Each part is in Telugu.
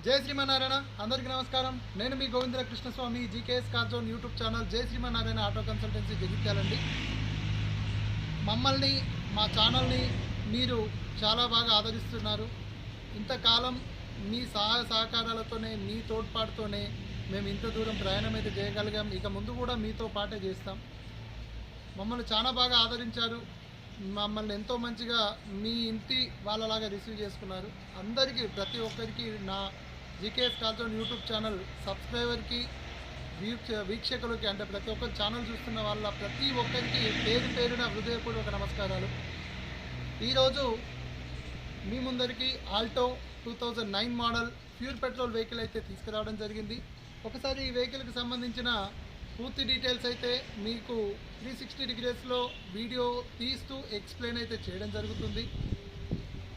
జై శ్రీమన్నారాయణ. అందరికీ నమస్కారం. నేను మీ Govindara Krishnaswamy, GKS car zone YouTube channel జై శ్రీమన్నారాయణ ఆటో కన్సల్టెన్సీ జగిత్యాలండి. మమ్మల్ని మా ఛానల్ని మీరు చాలా బాగా ఆదరిస్తున్నారు. ఇంతకాలం మీ సహాయ సహకారాలతోనే, మీ తోడ్పాటుతోనే మేము ఇంత దూరం ప్రయాణం అయితే చేయగలిగాం. ఇక ముందు కూడా మీతో పాటే చేస్తాం. మమ్మల్ని చాలా బాగా ఆదరించారు. మమ్మల్ని ఎంతో మంచిగా మీ ఇంటి వాళ్ళలాగా రిసీవ్ చేసుకున్నారు. అందరికీ, ప్రతి ఒక్కరికి, నా GKS car zone YouTube channel సబ్స్క్రైబర్కి, వీక్షకులకి, అంటే ప్రతి ఒక్కరు ఛానల్ చూస్తున్న వాళ్ళ ప్రతి ఒక్కరికి పేరు పేరున హృదయపూర్వక నమస్కారాలు. ఈరోజు మీ ముందరికి Alto 2009 model pure petrol vehicle అయితే తీసుకురావడం జరిగింది. ఒకసారి ఈ వెహికల్కి సంబంధించిన పూర్తి డీటెయిల్స్ అయితే మీకు 360 డిగ్రీస్లో వీడియో తీస్తూ ఎక్స్ప్లెయిన్ అయితే చేయడం జరుగుతుంది.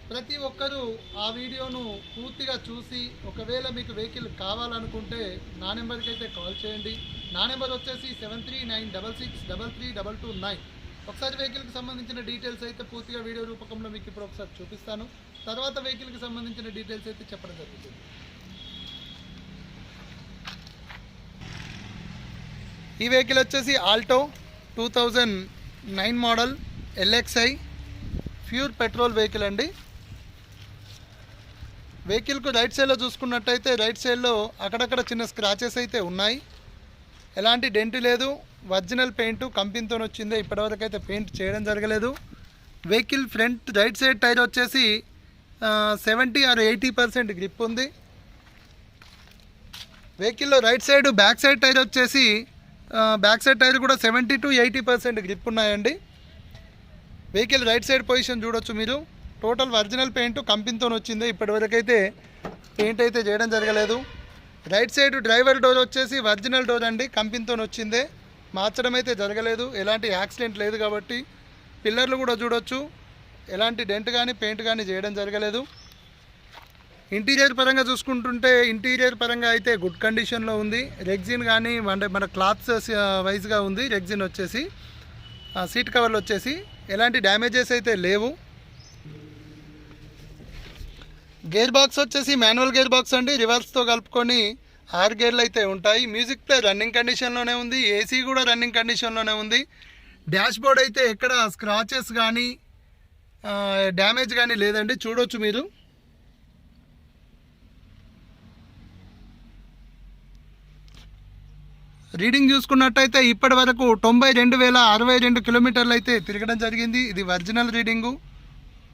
ప్రతి ఒక్కరూ ఆ వీడియోను పూర్తిగా చూసి, ఒకవేళ మీకు వెహికల్ కావాలనుకుంటే నా నెంబర్కి అయితే కాల్ చేయండి. నా నెంబర్ వచ్చేసి 7396633229. ఒకసారి వెహికల్కి సంబంధించిన డీటెయిల్స్ అయితే పూర్తిగా వీడియో రూపకంలో మీకు ఇప్పుడు ఒకసారి చూపిస్తాను. తర్వాత వెహికల్కి సంబంధించిన డీటెయిల్స్ అయితే చెప్పడం జరుగుతుంది. ఈ వెహికల్ వచ్చేసి Alto 2009 model LXi pure petrol vehicle అండి. వెహికల్కు రైట్ సైడ్లో చూసుకున్నట్టయితే రైట్ సైడ్లో అక్కడక్కడ చిన్న స్క్రాచెస్ అయితే ఉన్నాయి. ఎలాంటి డెంట్ లేదు. ఒరిజినల్ పెయింట్ కంపెనీతో వచ్చిందే. ఇప్పటివరకు అయితే పెయింట్ చేయడం జరగలేదు. Vehicle front right side tyre వచ్చేసి 70 or 80% గ్రిప్ ఉంది. వెహికల్లో right side back side tyre వచ్చేసి బ్యాక్ సైడ్ టైర్ కూడా 70 to 80% గ్రిప్ ఉన్నాయండి. వెహికల్ రైట్ సైడ్ పొజిషన్ చూడొచ్చు మీరు. టోటల్ ఒరిజినల్ పెయింట్ కంపెనీతో వచ్చింది. ఇప్పటివరకు అయితే పెయింట్ అయితే చేయడం జరగలేదు. రైట్ సైడ్ డ్రైవర్ డోర్ వచ్చేసి ఒరిజినల్ డోర్ అండి, కంపెనీతో వచ్చిందే. మార్చడం అయితే జరగలేదు. ఎలాంటి యాక్సిడెంట్ లేదు కాబట్టి. పిల్లర్లు కూడా చూడొచ్చు. ఎలాంటి డెంట్ కానీ పెయింట్ కానీ చేయడం జరగలేదు. ఇంటీరియర్ పరంగా చూసుకుంటుంటే ఇంటీరియర్ పరంగా అయితే గుడ్ కండిషన్లో ఉంది. రెగ్జిన్ కానీ అంటే మన క్లాత్స్ వైజ్గా ఉంది. రెగ్జిన్ వచ్చేసి సీట్ కవర్లు వచ్చేసి ఎలాంటి డ్యామేజెస్ అయితే లేవు. గేర్ బాక్స్ వచ్చేసి మాన్యువల్ గేర్ బాక్స్ అండి. రివర్స్తో కలుపుకొని 6 గేర్లు అయితే ఉంటాయి. మ్యూజిక్ ప్లే రన్నింగ్ కండిషన్లోనే ఉంది. ఏసీ కూడా రన్నింగ్ కండిషన్లోనే ఉంది. డాష్ బోర్డ్ అయితే ఎక్కడ స్క్రాచెస్ కానీ డ్యామేజ్ కానీ లేదండి, చూడొచ్చు మీరు. రీడింగ్ చూసుకున్నట్టయితే ఇప్పటి వరకు 92,062 కిలోమీటర్లు అయితే తిరగడం జరిగింది. ఇది ఒరిజినల్ రీడింగు.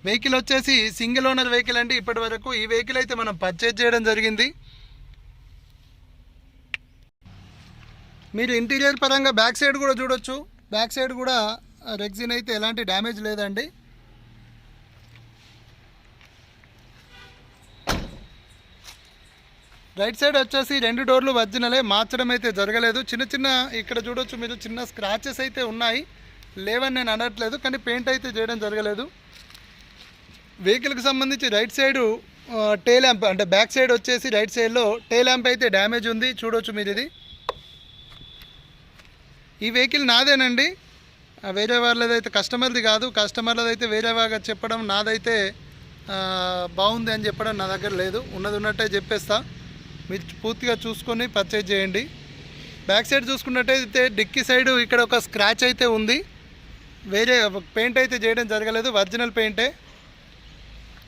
వెహికల్ వచ్చేసి సింగిల్ ఓనర్ వెహికల్ అండి. ఇప్పటి వరకు ఈ వెహికల్ అయితే మనం పర్చేజ్ చేయడం జరిగింది. మీరు ఇంటీరియర్ పరంగా బ్యాక్ సైడ్ కూడా చూడొచ్చు. బ్యాక్ సైడ్ కూడా రెగ్జిన్ అయితే ఎలాంటి డ్యామేజ్ లేదండి. రైట్ సైడ్ వచ్చేసి 2 డోర్లు ఒరిజినలే, మార్చడం అయితే జరగలేదు. చిన్న చిన్న ఇక్కడ చూడొచ్చు మీరు, చిన్న స్క్రాచెస్ అయితే ఉన్నాయి. లేవని నేను అనట్లేదు, కానీ పెయింట్ అయితే చేయడం జరగలేదు. వెహికల్కి సంబంధించి రైట్ సైడు టెయిల్ ల్యాంప్, అంటే బ్యాక్ సైడ్ వచ్చేసి రైట్ సైడ్లో టెయిల్ ల్యాంప్ అయితే డ్యామేజ్ ఉంది, చూడొచ్చు మీరు. ఇది ఈ వెహికల్ నాదేనండి, వేరే వాళ్ళదైతే కస్టమర్ది కాదు. కస్టమర్లదైతే వేరే వాళ్ళగా చెప్పడం, నాదైతే బాగుంది అని చెప్పడం నా దగ్గర లేదు. ఉన్నది ఉన్నట్టే చెప్పేస్తా. మీరు పూర్తిగా చూసుకొని పర్చేజ్ చేయండి. బ్యాక్ సైడ్ చూసుకున్నట్టయితే డిక్కీ సైడు ఇక్కడ ఒక స్క్రాచ్ అయితే ఉంది. వేరే పెయింట్ అయితే చేయడం జరగలేదు, ఒరిజినల్ పెయింటే.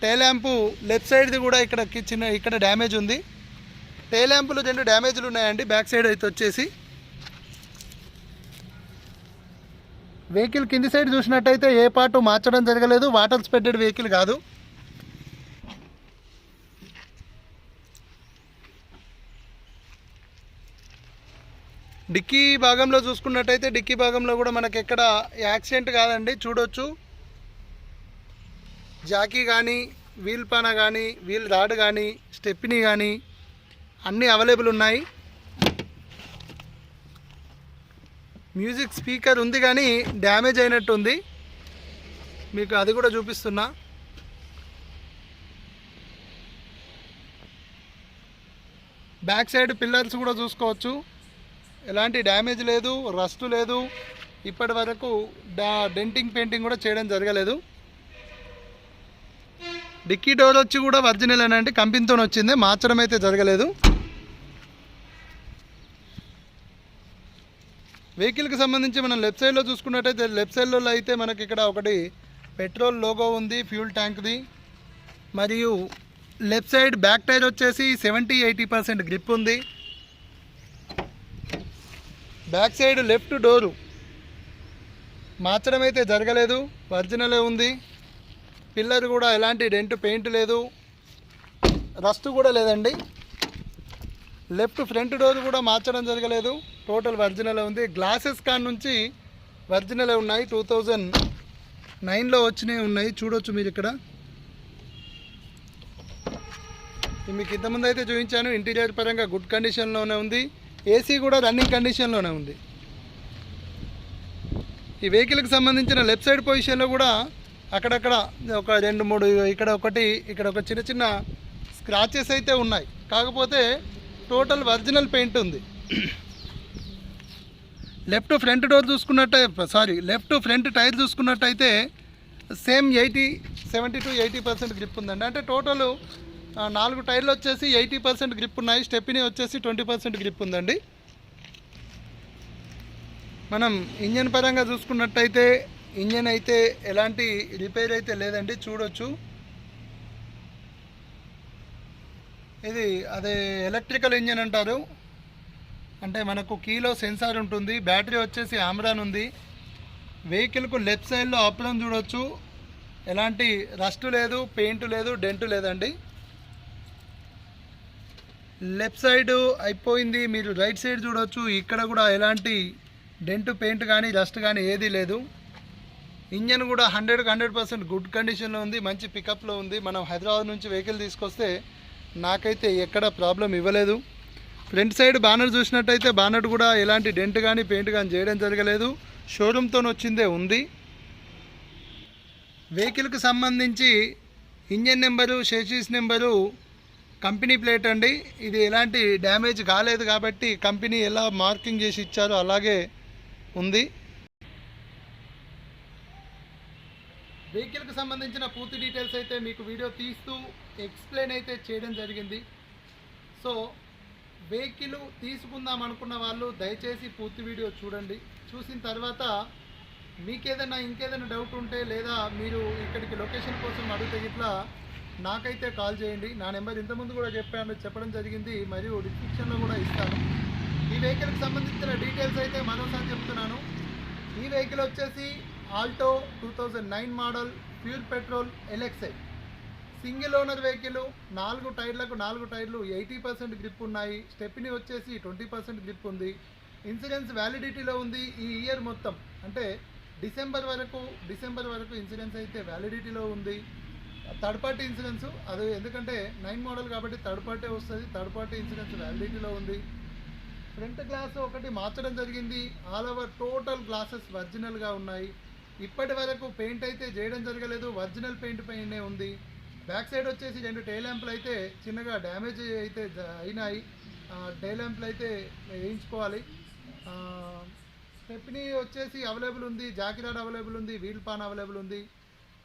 టెయిల్ ల్యాంపు లెఫ్ట్ సైడ్ది కూడా ఇక్కడ డ్యామేజ్ ఉంది. టెయిల్ ల్యాంపులు 2 డ్యామేజ్లు ఉన్నాయండి బ్యాక్ సైడ్ అయితే వచ్చేసి. వెహికల్ కింది సైడ్ చూసినట్టయితే ఏ పార్టు మార్చడం జరగలేదు. వాటర్ స్ప్రెడెడ్ వెహికల్ కాదు. డిక్కీ భాగంలో చూసుకున్నట్టయితే డిక్కీ భాగంలో కూడా మనకి ఎక్కడ యాక్సిడెంట్ కాదండి, చూడొచ్చు. జాకీ కానీ, వీల్ పాన కానీ, వీల్ రాడ్ కానీ, స్టెప్నీ కానీ అన్నీ అవైలబుల్ ఉన్నాయి. మ్యూజిక్ స్పీకర్ ఉంది కానీ డ్యామేజ్ అయినట్టు ఉంది, మీకు అది కూడా చూపిస్తున్నా. బ్యాక్ సైడ్ పిల్లర్స్ కూడా చూసుకోవచ్చు. ఎలాంటి డ్యామేజ్ లేదు, రస్ట్ లేదు. ఇప్పటి వరకు డెంటింగ్ పెయింటింగ్ కూడా చేయడం జరగలేదు. డిక్కీ డోర్ వచ్చి కూడా ఒరిజినల్ అండి, కంపెనీతో వచ్చింది, మార్చడం అయితే జరగలేదు. వెహికల్కి సంబంధించి మనం లెఫ్ట్ సైడ్లో చూసుకున్నట్టయితే లెఫ్ట్ సైడ్లో అయితే మనకి ఇక్కడ ఒకటి పెట్రోల్ లోగో ఉంది ఫ్యూల్ ట్యాంక్ది. మరియు లెఫ్ట్ సైడ్ బ్యాక్ టైర్ వచ్చేసి 70-80% గ్రిప్ ఉంది. బ్యాక్ సైడ్ లెఫ్ట్ డోరు మార్చడం అయితే జరగలేదు, ఒరిజినలే ఉంది. పిల్లర్ కూడా ఎలాంటి డెంట్ పెయింట్ లేదు, రస్ట్ కూడా లేదండి. లెఫ్ట్ ఫ్రంట్ డోర్ కూడా మార్చడం జరగలేదు, టోటల్ ఒరిజినల్ ఉంది. గ్లాసెస్ కాన్ నుంచి ఒరిజినలే ఉన్నాయి, 2009లో వచ్చినవి ఉన్నాయి, చూడొచ్చు మీరు ఇక్కడ. మీకు ఇంతకుముందు అయితే చూపించాను, ఇంటీరియర్ పరంగా గుడ్ కండిషన్లోనే ఉంది. ఏసీ కూడా రన్నింగ్ కండిషన్లోనే ఉంది. ఈ వెహికల్కి సంబంధించిన లెఫ్ట్ సైడ్ పొజిషన్లో కూడా అక్కడక్కడ ఒక 2-3 ఇక్కడ ఒకటి ఇక్కడ ఒక చిన్న చిన్న స్క్రాచెస్ అయితే ఉన్నాయి, కాకపోతే టోటల్ ఒరిజినల్ పెయింట్ ఉంది. Left front door left front tyre చూసుకున్నట్టయితే సేమ్ 70-80% గ్రిప్ ఉందండి. అంటే టోటల్ 4 టైర్లు వచ్చేసి 80% గ్రిప్ ఉన్నాయి, స్టెప్ని వచ్చేసి 20% గ్రిప్ ఉందండి. మనం ఇంజన్ పరంగా చూసుకున్నట్టయితే ఇంజన్ అయితే ఎలాంటి రిపేర్ అయితే లేదండి, చూడొచ్చు. ఇది అదే ఎలక్ట్రికల్ ఇంజన్ అంటారు, అంటే మనకు కీలో సెన్సార్ ఉంటుంది. బ్యాటరీ వచ్చేసి ఆమ్రాన్ ఉంది. వెహికల్కు లెఫ్ట్ సైడ్లో అప్రం చూడొచ్చు, ఎలాంటి రస్ట్ లేదు, పెయింట్ లేదు, డెంట్ లేదండి. లెఫ్ట్ సైడ్ అయిపోయింది. మీరు రైట్ సైడ్ చూడొచ్చు, ఇక్కడ కూడా ఎలాంటి డెంట్ పెయింట్ కానీ రస్ట్ కానీ ఏదీ లేదు. ఇంజన్ కూడా 100% గుడ్ కండిషన్లో ఉంది, మంచి పికప్లో ఉంది. మనం హైదరాబాద్ నుంచి వెహికల్ తీసుకొస్తే నాకైతే ఎక్కడ ప్రాబ్లం ఇవ్వలేదు. ఫ్రంట్ సైడ్ బానర్ చూసినట్టయితే బానర్ కూడా ఎలాంటి డెంట్ కానీ పెయింట్ కానీ చేయడం జరగలేదు, షోరూమ్తో వచ్చిందే ఉంది. వెహికల్కి సంబంధించి engine number, chassis number company plate అండి. ఇది ఎలాంటి డ్యామేజ్ కాలేదు కాబట్టి కంపెనీ ఎలా మార్కింగ్ చేసి ఇచ్చారో అలాగే ఉంది. వెహికల్కి సంబంధించిన పూర్తి డీటెయిల్స్ అయితే మీకు వీడియో తీస్తూ ఎక్స్ప్లెయిన్ అయితే చేయడం జరిగింది. సో వెహికల్ తీసుకుందాం అనుకున్న వాళ్ళు దయచేసి పూర్తి వీడియో చూడండి. చూసిన తర్వాత మీకేదైనా ఇంకేదైనా డౌట్ ఉంటే లేదా మీరు ఇక్కడికి లొకేషన్ కోసం అడిగితే ఇట్లా నాకైతే కాల్ చేయండి. నా నెంబర్ ఇంతకుముందు కూడా చెప్పడం జరిగింది, మరియు డిస్క్రిప్షన్లో కూడా ఇస్తాను. ఈ వెహికల్కి సంబంధించిన డీటెయిల్స్ అయితే మరోసారి చెప్తున్నాను. ఈ వెహికల్ వచ్చేసి Alto 2009 model pure petrol LXi single owner vehicle. 4 టైర్లకు 4 టైర్లు 80% గ్రిప్ ఉన్నాయి. స్టెప్ని వచ్చేసి 20% గ్రిప్ ఉంది. ఇన్సూరెన్స్ వ్యాలిడిటీలో ఉంది ఈ ఇయర్ మొత్తం, అంటే డిసెంబర్ వరకు ఇన్సూరెన్స్ అయితే వ్యాలిడిటీలో ఉంది. థర్డ్ పార్టీ ఇన్సూరెన్స్ అది, ఎందుకంటే 9 మోడల్ కాబట్టి థర్డ్ పార్టీ వస్తుంది. థర్డ్ పార్టీ ఇన్సూరెన్స్ వ్యాలిడిటీలో ఉంది. ఫ్రంట్ గ్లాస్ ఒకటి మార్చడం జరిగింది. ఆల్ ఓవర్ టోటల్ గ్లాసెస్ ఒరిజినల్గా ఉన్నాయి. ఇప్పటి వరకు పెయింట్ అయితే చేయడం జరగలేదు, ఒరిజినల్ పెయింట్ పైనే ఉంది. బ్యాక్ సైడ్ వచ్చేసి 2 టైల్ ల్యాంప్లు అయితే చిన్నగా డ్యామేజ్ అయితే అయినాయి, టైల్ ల్యాంప్లు అయితే వేయించుకోవాలి. స్టెప్నీ వచ్చేసి అవైలబుల్ ఉంది, జాకిరాడ్ అవైలబుల్ ఉంది, వీల్ పాన్ అవైలబుల్ ఉంది.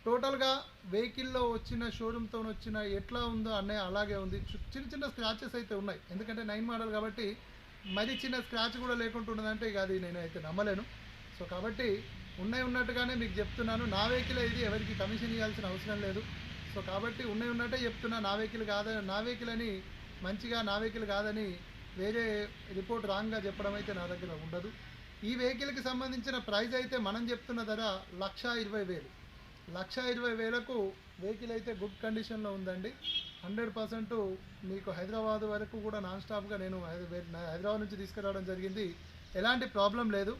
టోటల్గా వెహికల్లో వచ్చిన షోరూమ్తో వచ్చిన ఎట్లా ఉందో అనే అలాగే ఉంది. చిన్న చిన్న స్క్రాచెస్ అయితే ఉన్నాయి, ఎందుకంటే 9 మోడల్ కాబట్టి మరి చిన్న స్క్రాచ్ కూడా లేకుండా ఉన్నదంటే ఇక అది నేను అయితే నమ్మలేను. సో కాబట్టి ఉన్నట్టుగానే మీకు చెప్తున్నాను. నా వెహికల్ ఇది, ఎవరికి కమిషన్ ఇవ్వాల్సిన అవసరం లేదు. సో కాబట్టి ఉన్నట్టే చెప్తున్నా, నా వెహికల్ అని మంచిగా నా వెహికల్ కాదని వేరే రిపోర్ట్ రాంగ్గా చెప్పడం అయితే నా దగ్గర ఉండదు. ఈ వెహికల్కి సంబంధించిన ప్రైస్ అయితే మనం చెప్తున్న ధర 1,20,000. 1,20,000కు వెహికల్ అయితే గుడ్ కండిషన్లో ఉందండి. 100% మీకు హైదరాబాద్ వరకు కూడా నాన్ స్టాప్గా నేను హైదరాబాద్ నుంచి తీసుకురావడం జరిగింది, ఎలాంటి ప్రాబ్లం లేదు.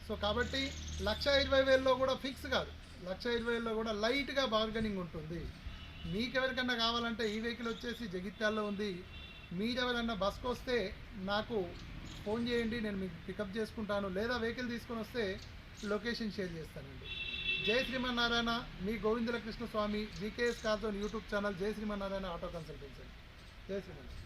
సో కాబట్టి 1,20,000లో కూడా ఫిక్స్ కాదు, 1,20,000లో కూడా లైట్గా బార్గెనింగ్ ఉంటుంది. మీకెవరికన్నా కావాలంటే ఈ వెహికల్ వచ్చేసి జగిత్యాల్లో ఉంది. మీరెవరన్నా బస్కి వస్తే నాకు ఫోన్ చేయండి, నేను మీకు పికప్ చేసుకుంటాను. లేదా వెహికల్ తీసుకొని వస్తే లొకేషన్ షేర్ చేస్తానండి. జై శ్రీమన్నారాయణ, మీ గోవిందల కృష్ణ స్వామి, జీకేఎస్ కార్జోన్ యూట్యూబ్ ఛానల్, జై శ్రీమన్నారాయణ ఆటో కన్సల్టెన్సీ. జై శ్రీమన్నారాయణ.